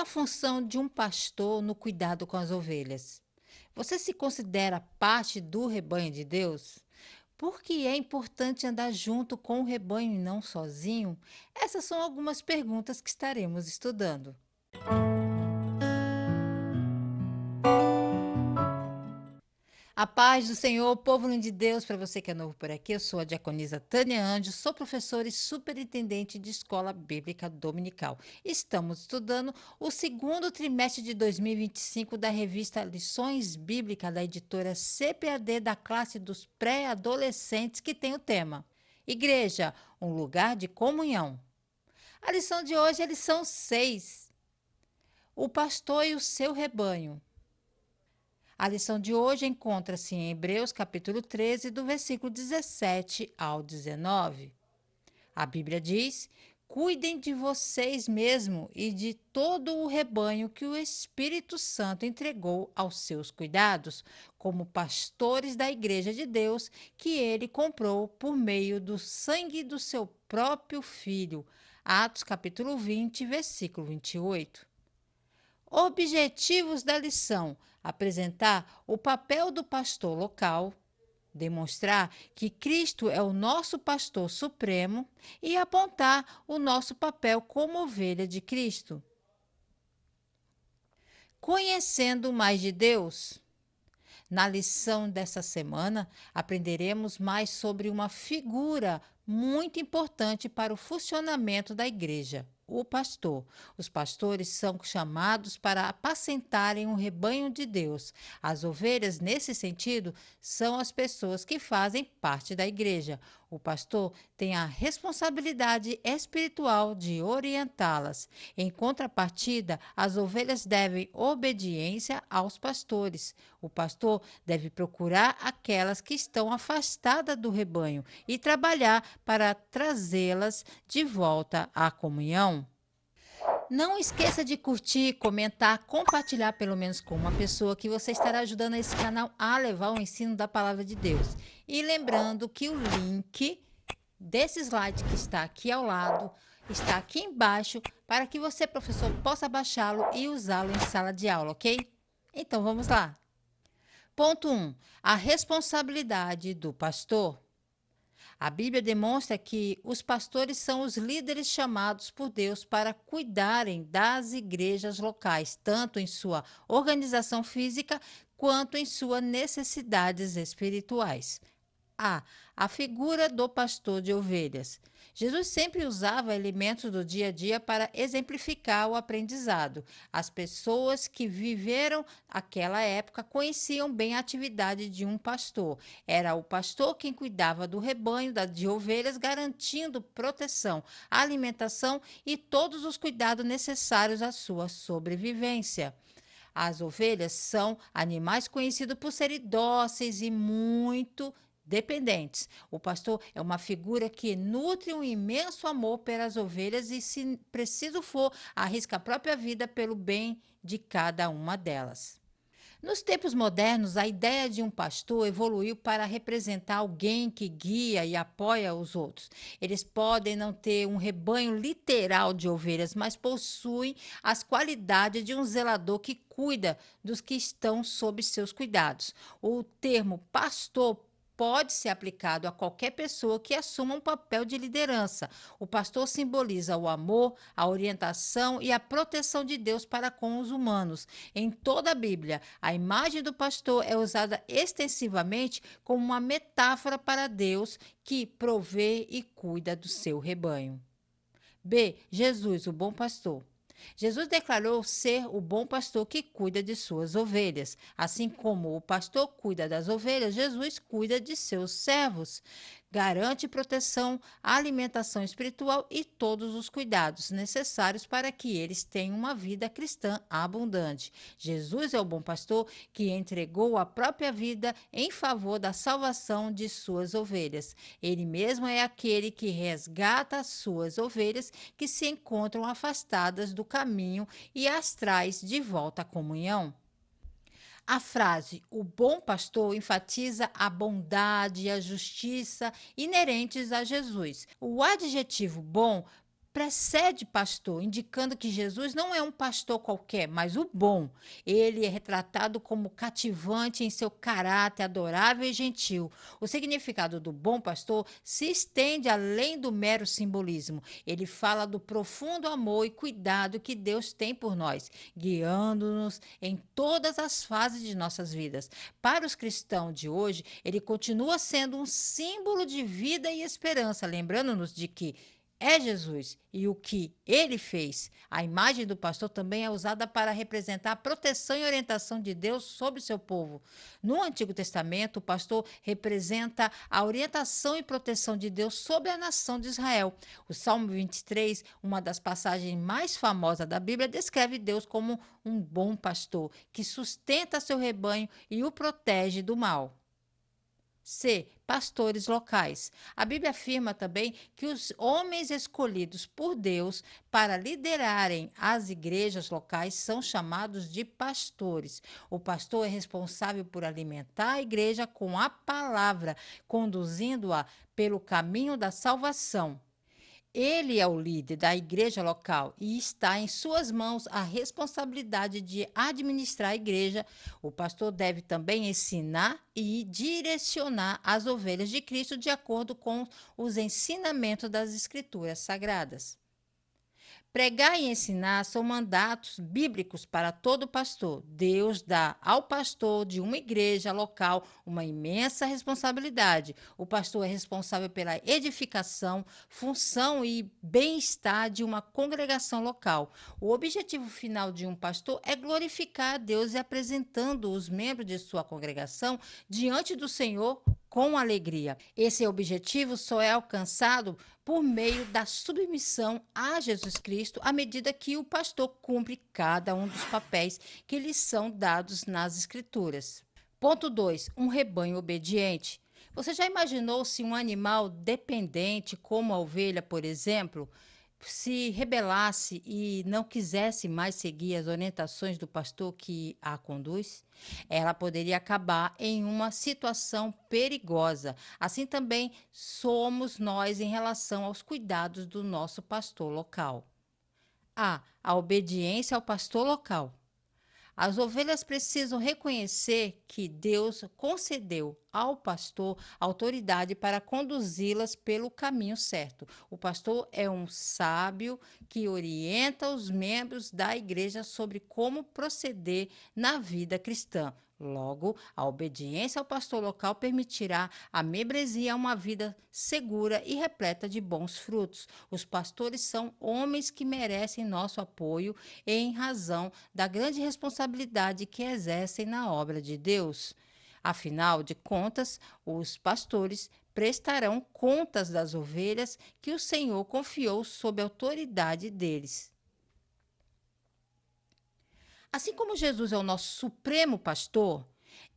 a função de um pastor no cuidado com as ovelhas? Você se considera parte do rebanho de Deus? Por que é importante andar junto com o rebanho e não sozinho? Essas são algumas perguntas que estaremos estudando. A paz do Senhor, povo lindo de Deus, para você que é novo por aqui, eu sou a diaconisa Tânia Anjo, sou professora e superintendente de escola bíblica dominical. Estamos estudando o segundo trimestre de 2025 da revista Lições Bíblicas da editora CPAD da classe dos pré-adolescentes, que tem o tema Igreja, um lugar de comunhão. A lição de hoje é a lição 6, o pastor e o seu rebanho. A lição de hoje encontra-se em Hebreus capítulo 13, do versículo 17 ao 19. A Bíblia diz: Cuidem de vocês mesmos e de todo o rebanho que o Espírito Santo entregou aos seus cuidados, como pastores da Igreja de Deus, que ele comprou por meio do sangue do seu próprio Filho. Atos capítulo 20, versículo 28. Objetivos da lição: apresentar o papel do pastor local, demonstrar que Cristo é o nosso pastor supremo e apontar o nosso papel como ovelha de Cristo. Conhecendo mais de Deus. Na lição dessa semana, aprenderemos mais sobre uma figura muito importante para o funcionamento da igreja: o pastor. Os pastores são chamados para apacentarem o rebanho de Deus. As ovelhas, nesse sentido, são as pessoas que fazem parte da igreja. O pastor tem a responsabilidade espiritual de orientá-las. Em contrapartida, as ovelhas devem obediência aos pastores. O pastor deve procurar aquelas que estão afastadas do rebanho e trabalhar para trazê-las de volta à comunhão. Não esqueça de curtir, comentar, compartilhar pelo menos com uma pessoa, que você estará ajudando esse canal a levar o ensino da palavra de Deus. E lembrando que o link desse slide que está aqui ao lado está aqui embaixo para que você, professor, possa baixá-lo e usá-lo em sala de aula, ok? Então vamos lá. Ponto 1. A responsabilidade do pastor. A Bíblia demonstra que os pastores são os líderes chamados por Deus para cuidarem das igrejas locais, tanto em sua organização física quanto em suas necessidades espirituais. A figura do pastor de ovelhas. Jesus sempre usava elementos do dia a dia para exemplificar o aprendizado. As pessoas que viveram aquela época conheciam bem a atividade de um pastor. Era o pastor quem cuidava do rebanho de ovelhas, garantindo proteção, alimentação e todos os cuidados necessários à sua sobrevivência. As ovelhas são animais conhecidos por serem dóceis e muito dependentes. O pastor é uma figura que nutre um imenso amor pelas ovelhas e, se preciso for, arrisca a própria vida pelo bem de cada uma delas. Nos tempos modernos, a ideia de um pastor evoluiu para representar alguém que guia e apoia os outros. Eles podem não ter um rebanho literal de ovelhas, mas possuem as qualidades de um zelador que cuida dos que estão sob seus cuidados. O termo pastor pode ser aplicado a qualquer pessoa que assuma um papel de liderança. O pastor simboliza o amor, a orientação e a proteção de Deus para com os humanos. Em toda a Bíblia, a imagem do pastor é usada extensivamente como uma metáfora para Deus, que provê e cuida do seu rebanho. B. Jesus, o bom pastor. Jesus declarou ser o bom pastor que cuida de suas ovelhas. Assim como o pastor cuida das ovelhas, Jesus cuida de seus servos. Garante proteção, alimentação espiritual e todos os cuidados necessários para que eles tenham uma vida cristã abundante. Jesus é o bom pastor que entregou a própria vida em favor da salvação de suas ovelhas. Ele mesmo é aquele que resgata as suas ovelhas que se encontram afastadas do caminho e as traz de volta à comunhão. A frase "o bom pastor" enfatiza a bondade e a justiça inerentes a Jesus. O adjetivo bom precede pastor, indicando que Jesus não é um pastor qualquer, mas o bom. Ele é retratado como cativante em seu caráter adorável e gentil. O significado do bom pastor se estende além do mero simbolismo. Ele fala do profundo amor e cuidado que Deus tem por nós, guiando-nos em todas as fases de nossas vidas. Para os cristãos de hoje, ele continua sendo um símbolo de vida e esperança, lembrando-nos de que é Jesus e o que ele fez. A imagem do pastor também é usada para representar a proteção e orientação de Deus sobre o seu povo. No Antigo Testamento, o pastor representa a orientação e proteção de Deus sobre a nação de Israel. O Salmo 23, uma das passagens mais famosas da Bíblia, descreve Deus como um bom pastor que sustenta seu rebanho e o protege do mal. C. Pastores locais. A Bíblia afirma também que os homens escolhidos por Deus para liderarem as igrejas locais são chamados de pastores. O pastor é responsável por alimentar a igreja com a palavra, conduzindo-a pelo caminho da salvação. Ele é o líder da igreja local e está em suas mãos a responsabilidade de administrar a igreja. O pastor deve também ensinar e direcionar as ovelhas de Cristo de acordo com os ensinamentos das Escrituras Sagradas. Pregar e ensinar são mandatos bíblicos para todo pastor. Deus dá ao pastor de uma igreja local uma imensa responsabilidade. O pastor é responsável pela edificação, função e bem-estar de uma congregação local. O objetivo final de um pastor é glorificar a Deus e apresentando os membros de sua congregação diante do Senhor com alegria. Esse objetivo só é alcançado por meio da submissão a Jesus Cristo, à medida que o pastor cumpre cada um dos papéis que lhe são dados nas Escrituras. Ponto 2. Um rebanho obediente. Você já imaginou se um animal dependente, como a ovelha, por exemplo, se rebelasse e não quisesse mais seguir as orientações do pastor que a conduz? Ela poderia acabar em uma situação perigosa. Assim também somos nós em relação aos cuidados do nosso pastor local. A obediência ao pastor local. As ovelhas precisam reconhecer que Deus concedeu ao pastor autoridade para conduzi-las pelo caminho certo. O pastor é um sábio que orienta os membros da igreja sobre como proceder na vida cristã. Logo, a obediência ao pastor local permitirá a membresia a uma vida segura e repleta de bons frutos. Os pastores são homens que merecem nosso apoio em razão da grande responsabilidade que exercem na obra de Deus. Afinal de contas, os pastores prestarão contas das ovelhas que o Senhor confiou sob a autoridade deles. Assim como Jesus é o nosso supremo pastor,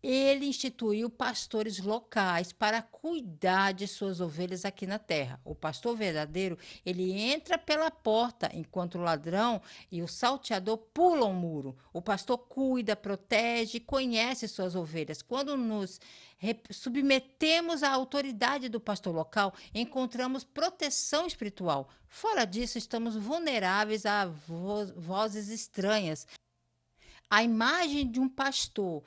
ele instituiu pastores locais para cuidar de suas ovelhas aqui na terra. O pastor verdadeiro, ele entra pela porta, enquanto o ladrão e o salteador pulam o muro. O pastor cuida, protege e conhece suas ovelhas. Quando nos submetemos à autoridade do pastor local, encontramos proteção espiritual. Fora disso, estamos vulneráveis a vozes estranhas. A imagem de um pastor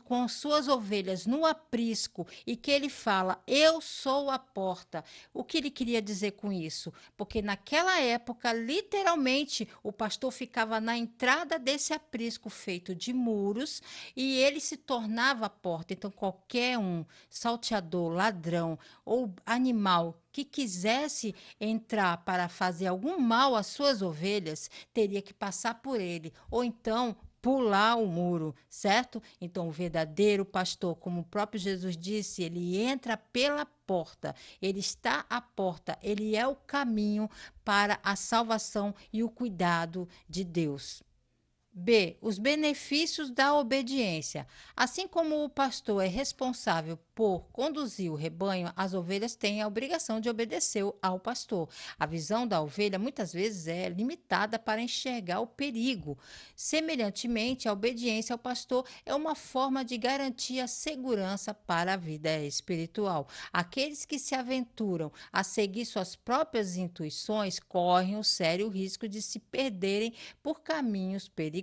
com suas ovelhas no aprisco e que ele fala, eu sou a porta. O que ele queria dizer com isso? Porque naquela época, literalmente, o pastor ficava na entrada desse aprisco feito de muros e ele se tornava a porta. Então, qualquer um, salteador, ladrão ou animal que quisesse entrar para fazer algum mal às suas ovelhas, teria que passar por ele, ou então pular o muro, certo? Então, o verdadeiro pastor, como o próprio Jesus disse, ele entra pela porta, ele está à porta, ele é o caminho para a salvação e o cuidado de Deus. B. Os benefícios da obediência. Assim como o pastor é responsável por conduzir o rebanho, as ovelhas têm a obrigação de obedecer ao pastor. A visão da ovelha muitas vezes é limitada para enxergar o perigo. Semelhantemente, a obediência ao pastor é uma forma de garantir a segurança para a vida espiritual. Aqueles que se aventuram a seguir suas próprias intuições correm o sério risco de se perderem por caminhos perigosos.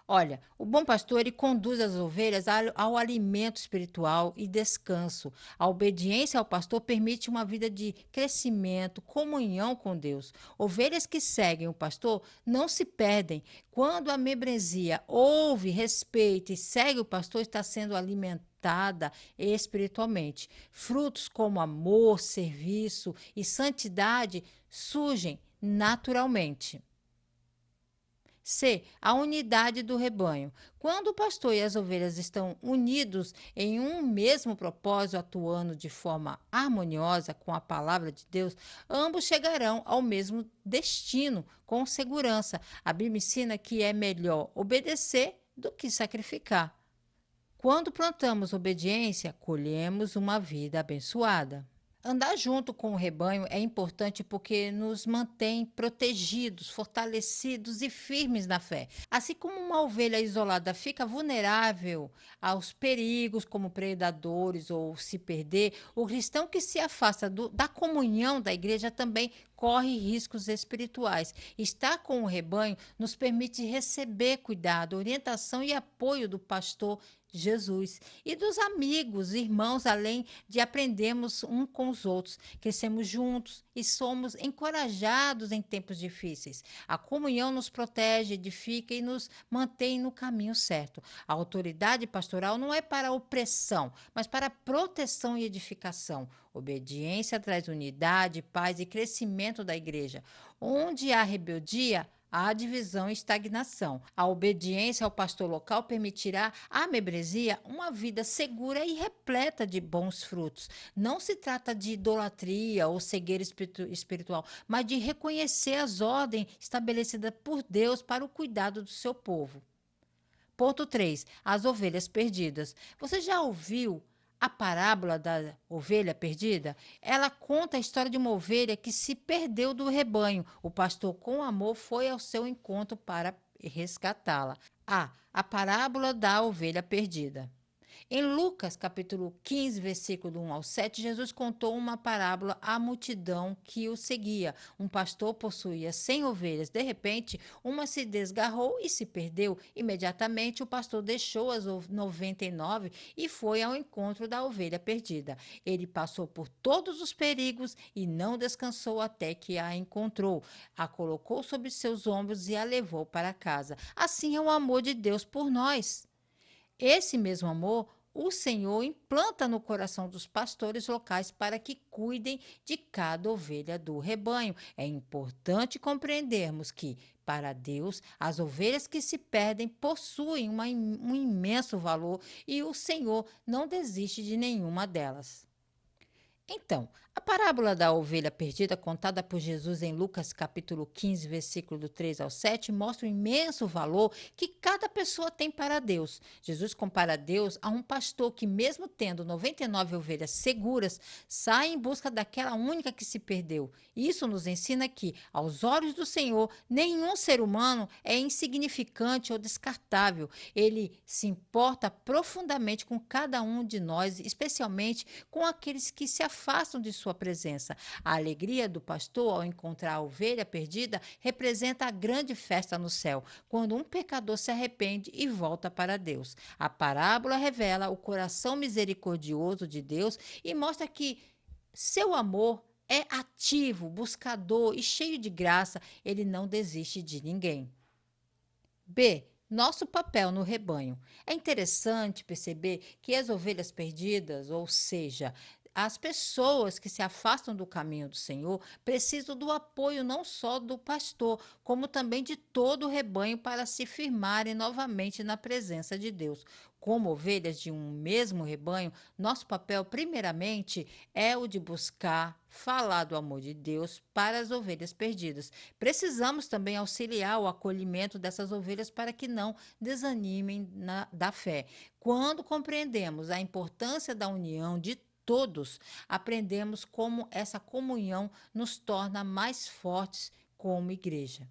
Olha, o bom pastor ele conduz as ovelhas ao alimento espiritual e descanso. A obediência ao pastor permite uma vida de crescimento, comunhão com Deus. Ovelhas que seguem o pastor não se perdem. Quando a membresia ouve, respeita e segue o pastor, está sendo alimentada espiritualmente. Frutos como amor, serviço e santidade surgem naturalmente. C. A unidade do rebanho. Quando o pastor e as ovelhas estão unidos em um mesmo propósito, atuando de forma harmoniosa com a palavra de Deus, ambos chegarão ao mesmo destino com segurança. A Bíblia ensina que é melhor obedecer do que sacrificar. Quando plantamos obediência, colhemos uma vida abençoada. Andar junto com o rebanho é importante porque nos mantém protegidos, fortalecidos e firmes na fé. Assim como uma ovelha isolada fica vulnerável aos perigos, como predadores ou se perder, o cristão que se afasta da comunhão da igreja também corre riscos espirituais. Estar com o rebanho nos permite receber cuidado, orientação e apoio do pastor Jesus e dos amigos, irmãos, além de aprendermos um com os outros, crescemos juntos e somos encorajados em tempos difíceis. A comunhão nos protege, edifica e nos mantém no caminho certo. A autoridade pastoral não é para opressão, mas para proteção e edificação. Obediência traz unidade, paz e crescimento da igreja. Onde há rebeldia, há divisão e estagnação. A obediência ao pastor local permitirá à membresia uma vida segura e repleta de bons frutos. Não se trata de idolatria ou cegueira espiritual, mas de reconhecer as ordens estabelecidas por Deus para o cuidado do seu povo. Ponto 3. As ovelhas perdidas. Você já ouviu a parábola da ovelha perdida? Ela conta a história de uma ovelha que se perdeu do rebanho. O pastor, com amor, foi ao seu encontro para resgatá-la. A parábola da ovelha perdida. Em Lucas, capítulo 15, versículo 1 ao 7, Jesus contou uma parábola à multidão que o seguia. Um pastor possuía 100 ovelhas. De repente, uma se desgarrou e se perdeu. Imediatamente, o pastor deixou as 99 e foi ao encontro da ovelha perdida. Ele passou por todos os perigos e não descansou até que a encontrou. A colocou sobre seus ombros e a levou para casa. Assim é o amor de Deus por nós. Esse mesmo amor o Senhor implanta no coração dos pastores locais para que cuidem de cada ovelha do rebanho. É importante compreendermos que, para Deus, as ovelhas que se perdem possuem um imenso valor e o Senhor não desiste de nenhuma delas. Então, a parábola da ovelha perdida contada por Jesus em Lucas capítulo 15, versículo do 3 ao 7, mostra o imenso valor que cada pessoa tem para Deus. Jesus compara Deus a um pastor que, mesmo tendo 99 ovelhas seguras, sai em busca daquela única que se perdeu. Isso nos ensina que, aos olhos do Senhor, nenhum ser humano é insignificante ou descartável. Ele se importa profundamente com cada um de nós, especialmente com aqueles que se afastam de sua presença. A alegria do pastor ao encontrar a ovelha perdida representa a grande festa no céu, quando um pecador se arrepende e volta para Deus. A parábola revela o coração misericordioso de Deus e mostra que seu amor é ativo, buscador e cheio de graça. Ele não desiste de ninguém. B. Nosso papel no rebanho. É interessante perceber que as ovelhas perdidas, ou seja, as pessoas que se afastam do caminho do Senhor precisam do apoio não só do pastor, como também de todo o rebanho para se firmarem novamente na presença de Deus. Como ovelhas de um mesmo rebanho, nosso papel, primeiramente, é o de buscar falar do amor de Deus para as ovelhas perdidas. Precisamos também auxiliar o acolhimento dessas ovelhas para que não desanimem da fé. Quando compreendemos a importância da união de todos, aprendemos como essa comunhão nos torna mais fortes como igreja.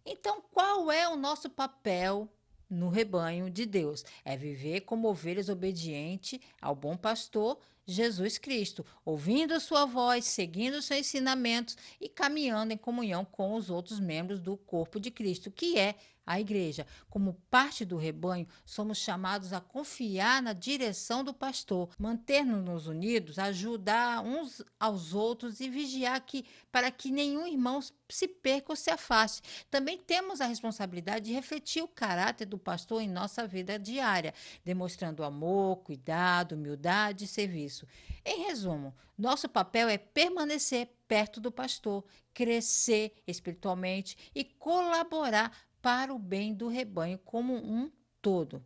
Então, qual é o nosso papel no rebanho de Deus? É viver como ovelhas obedientes ao bom pastor Jesus Cristo, ouvindo a sua voz, seguindo os seus ensinamentos e caminhando em comunhão com os outros membros do corpo de Cristo, que é a igreja. Como parte do rebanho, somos chamados a confiar na direção do pastor, manter-nos unidos, ajudar uns aos outros e vigiar para que nenhum irmão se perca ou se afaste. Também temos a responsabilidade de refletir o caráter do pastor em nossa vida diária, demonstrando amor, cuidado, humildade e serviço. Em resumo, nosso papel é permanecer perto do pastor, crescer espiritualmente e colaborar para o bem do rebanho como um todo.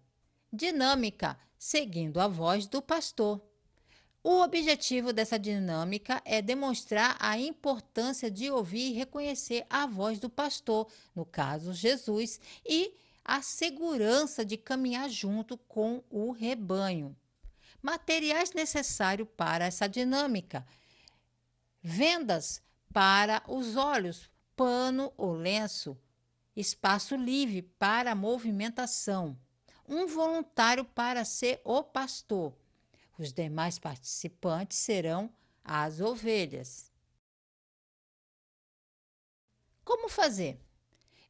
Dinâmica, seguindo a voz do pastor. O objetivo dessa dinâmica é demonstrar a importância de ouvir e reconhecer a voz do pastor, no caso Jesus, e a segurança de caminhar junto com o rebanho. Materiais necessários para essa dinâmica: vendas para os olhos, pano ou lenço, espaço livre para a movimentação, um voluntário para ser o pastor. Os demais participantes serão as ovelhas. Como fazer?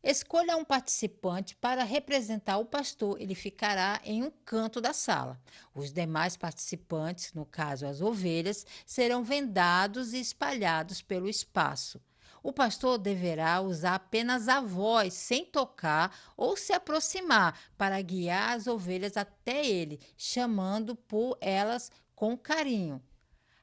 Escolha um participante para representar o pastor. Ele ficará em um canto da sala. Os demais participantes, no caso as ovelhas, serão vendados e espalhados pelo espaço. O pastor deverá usar apenas a voz, sem tocar ou se aproximar, para guiar as ovelhas até ele, chamando por elas com carinho.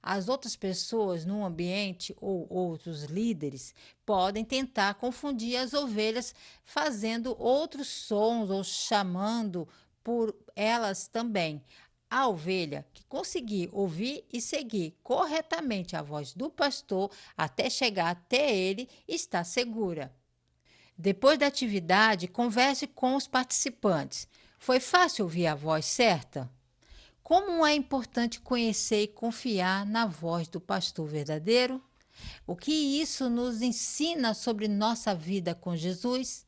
As outras pessoas no ambiente ou outros líderes podem tentar confundir as ovelhas, fazendo outros sons ou chamando por elas também. A ovelha que conseguir ouvir e seguir corretamente a voz do pastor até chegar até ele está segura. Depois da atividade, converse com os participantes. Foi fácil ouvir a voz certa? Como é importante conhecer e confiar na voz do pastor verdadeiro? O que isso nos ensina sobre nossa vida com Jesus?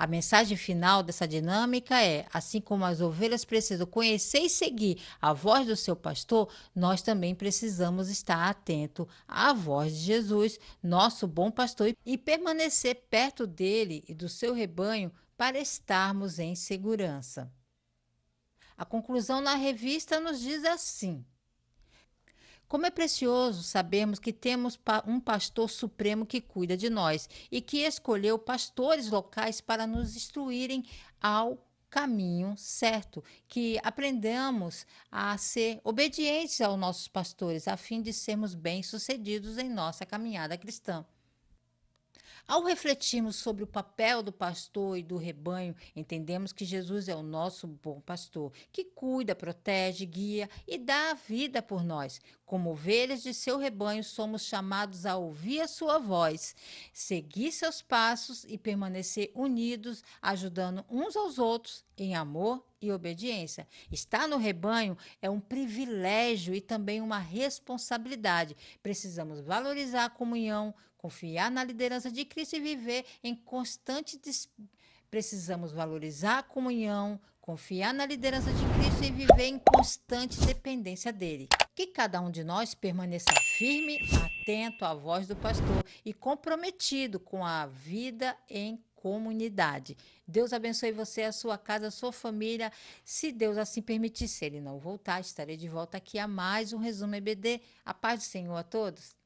A mensagem final dessa dinâmica é: assim como as ovelhas precisam conhecer e seguir a voz do seu pastor, nós também precisamos estar atento à voz de Jesus, nosso bom pastor, e permanecer perto dele e do seu rebanho para estarmos em segurança. A conclusão na revista nos diz assim: como é precioso sabermos que temos um pastor supremo que cuida de nós e que escolheu pastores locais para nos instruírem ao caminho certo, que aprendamos a ser obedientes aos nossos pastores, a fim de sermos bem-sucedidos em nossa caminhada cristã. Ao refletirmos sobre o papel do pastor e do rebanho, entendemos que Jesus é o nosso bom pastor, que cuida, protege, guia e dá a vida por nós. Como ovelhas de seu rebanho, somos chamados a ouvir a sua voz, seguir seus passos e permanecer unidos, ajudando uns aos outros em amor e obediência. Estar no rebanho é um privilégio e também uma responsabilidade. Precisamos valorizar a comunhão, confiar na liderança de Cristo e viver em constante Precisamos valorizar a comunhão, confiar na liderança de Cristo e viver em constante dependência dele. Que cada um de nós permaneça firme, atento à voz do pastor e comprometido com a vida em comunidade. Deus abençoe você, a sua casa, a sua família. Se Deus assim permitir, se ele não voltar, estarei de volta aqui a mais um Resumo EBD. A paz do Senhor a todos.